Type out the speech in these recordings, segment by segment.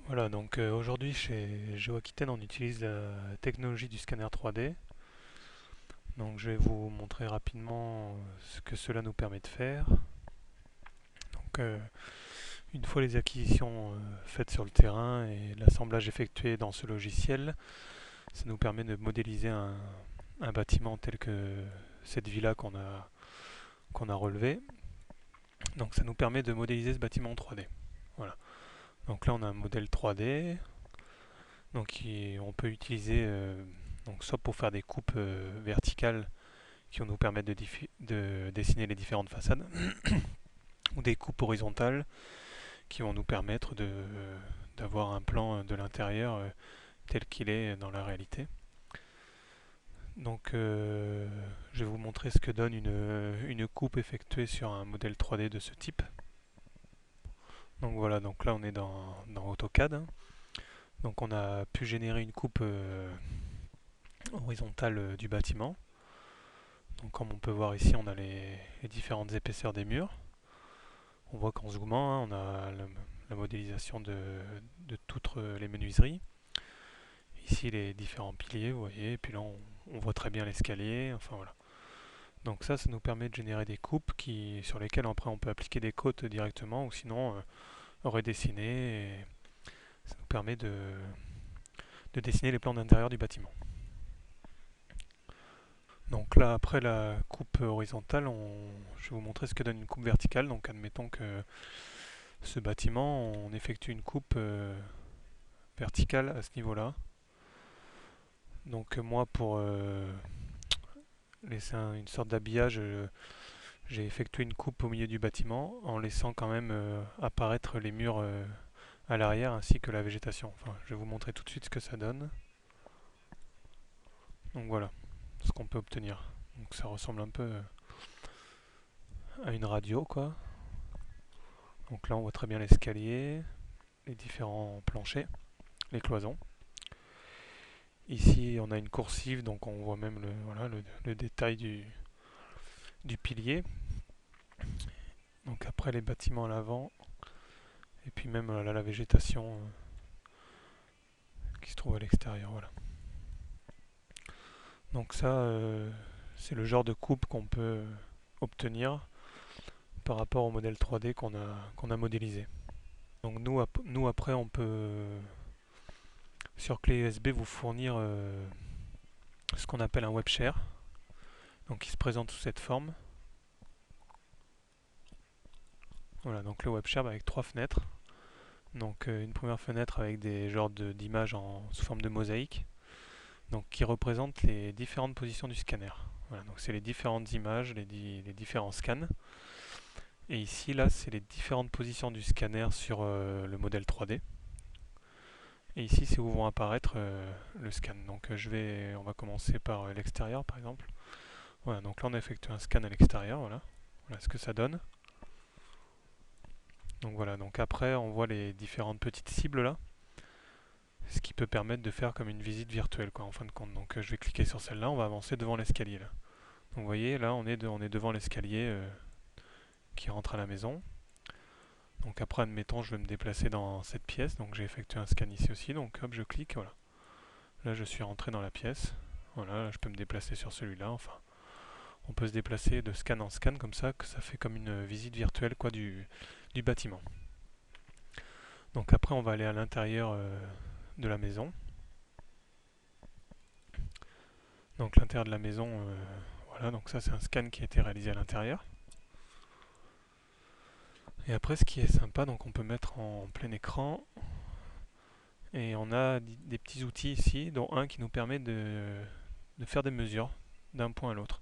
Voilà, donc aujourd'hui chez GeoAquitaine, on utilise la technologie du scanner 3D. Donc je vais vous montrer rapidement ce que cela nous permet de faire. Donc une fois les acquisitions faites sur le terrain et l'assemblage effectué dans ce logiciel, ça nous permet de modéliser un bâtiment tel que cette villa qu'on a relevée. Donc ça nous permet de modéliser ce bâtiment en 3D. Voilà. Donc là on a un modèle 3D. Donc on peut utiliser donc soit pour faire des coupes verticales qui vont nous permettre de dessiner les différentes façades, ou des coupes horizontales qui vont nous permettre d'avoir un plan de l'intérieur tel qu'il est dans la réalité. Donc je vais vous montrer ce que donne une coupe effectuée sur un modèle 3D de ce type. Donc voilà, donc là on est dans AutoCAD. Donc on a pu générer une coupe horizontale du bâtiment. Donc comme on peut voir ici, on a les différentes épaisseurs des murs. On voit qu'en zoomant, on a la modélisation de toutes les menuiseries. Ici les différents piliers, vous voyez, et puis là on voit très bien l'escalier, enfin voilà. Donc ça nous permet de générer des coupes sur lesquelles après on peut appliquer des côtes directement ou sinon redessiner. Et ça nous permet de dessiner les plans d'intérieur du bâtiment. Donc là, après la coupe horizontale, je vais vous montrer ce que donne une coupe verticale. Donc admettons que ce bâtiment, on effectue une coupe verticale à ce niveau-là. Donc moi, pour laisser une sorte d'habillage, j'ai effectué une coupe au milieu du bâtiment en laissant quand même apparaître les murs à l'arrière ainsi que la végétation. Enfin, je vais vous montrer tout de suite ce que ça donne. Donc voilà ce qu'on peut obtenir. Donc ça ressemble un peu à une radio, quoi. Donc là on voit très bien l'escalier, les différents planchers, les cloisons. Ici on a une coursive, donc on voit même voilà, le détail du pilier. Donc après les bâtiments à l'avant, et puis même là, la végétation qui se trouve à l'extérieur. Voilà. Donc ça, c'est le genre de coupe qu'on peut obtenir par rapport au modèle 3D qu'on a modélisé. Donc nous après on peut sur clé USB vous fournir ce qu'on appelle un web share, donc qui se présente sous cette forme. Voilà, donc le web share avec trois fenêtres. Donc une première fenêtre avec des genres d'images sous forme de mosaïque, donc qui représentent les différentes positions du scanner. Voilà, donc c'est les différentes images, les différents scans. Et ici, là, c'est les différentes positions du scanner sur le modèle 3D. Et ici, c'est où vont apparaître le scan. Donc on va commencer par l'extérieur, par exemple. Voilà, donc là, on a effectué un scan à l'extérieur. Voilà. Voilà ce que ça donne. Donc voilà, donc après, on voit les différentes petites cibles là. Ce qui peut permettre de faire comme une visite virtuelle, quoi, en fin de compte. Donc je vais cliquer sur celle-là, on va avancer devant l'escalier là. Donc vous voyez, là, on est devant l'escalier qui rentre à la maison. Donc après, admettons, je vais me déplacer dans cette pièce. Donc j'ai effectué un scan ici aussi. Donc hop, je clique, voilà. Là, je suis rentré dans la pièce. Voilà, là, je peux me déplacer sur celui-là. Enfin, on peut se déplacer de scan en scan comme ça, que ça fait comme une visite virtuelle, quoi, du bâtiment. Donc après, on va aller à l'intérieur de la maison. Donc l'intérieur de la maison, voilà, donc ça c'est un scan qui a été réalisé à l'intérieur. Et après, ce qui est sympa, donc on peut mettre en plein écran. Et on a des petits outils ici, dont un qui nous permet de faire des mesures d'un point à l'autre.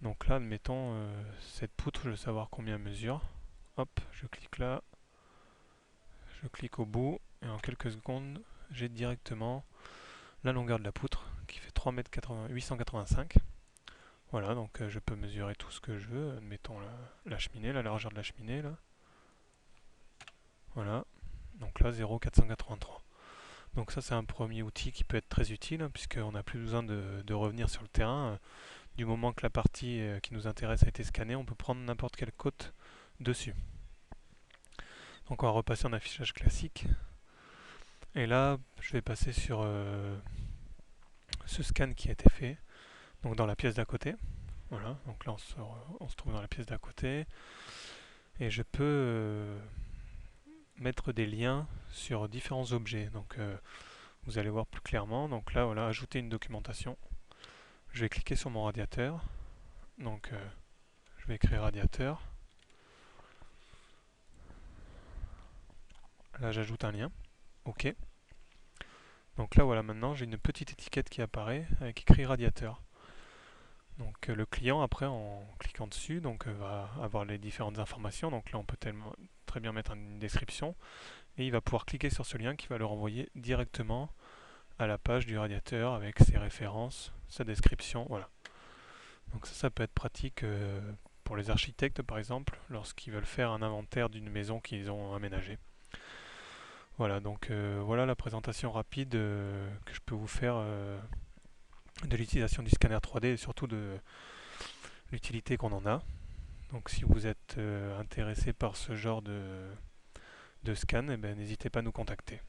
Donc là, admettons, cette poutre, je veux savoir combien elle mesure. Hop, je clique là, je clique au bout, et en quelques secondes, j'ai directement la longueur de la poutre, qui fait 3,885 m. Voilà, donc je peux mesurer tout ce que je veux. Admettons la cheminée, la largeur de la cheminée, là. Voilà, donc là, 0,483. Donc ça, c'est un premier outil qui peut être très utile, hein, puisqu'on n'a plus besoin de revenir sur le terrain. Du moment que la partie qui nous intéresse a été scannée, on peut prendre n'importe quelle cote dessus. Donc on va repasser en affichage classique. Et là, je vais passer sur ce scan qui a été fait, donc dans la pièce d'à côté. Voilà, donc là on se trouve dans la pièce d'à côté. Et je peux mettre des liens sur différents objets. Donc vous allez voir plus clairement. Donc là, voilà, ajouter une documentation. Je vais cliquer sur mon radiateur. Donc je vais écrire radiateur. Là, j'ajoute un lien. OK. Donc là, voilà, maintenant j'ai une petite étiquette qui apparaît avec écrit radiateur. Donc le client, après, en cliquant dessus, donc, va avoir les différentes informations. Donc là, on peut très bien mettre une description. Et il va pouvoir cliquer sur ce lien qui va le renvoyer directement à la page du radiateur avec ses références, sa description. Voilà. Donc ça peut être pratique pour les architectes, par exemple, lorsqu'ils veulent faire un inventaire d'une maison qu'ils ont aménagée. Voilà, donc voilà la présentation rapide que je peux vous faire de l'utilisation du scanner 3D et surtout de l'utilité qu'on en a. Donc si vous êtes intéressé par ce genre de scan, eh ben, n'hésitez pas à nous contacter.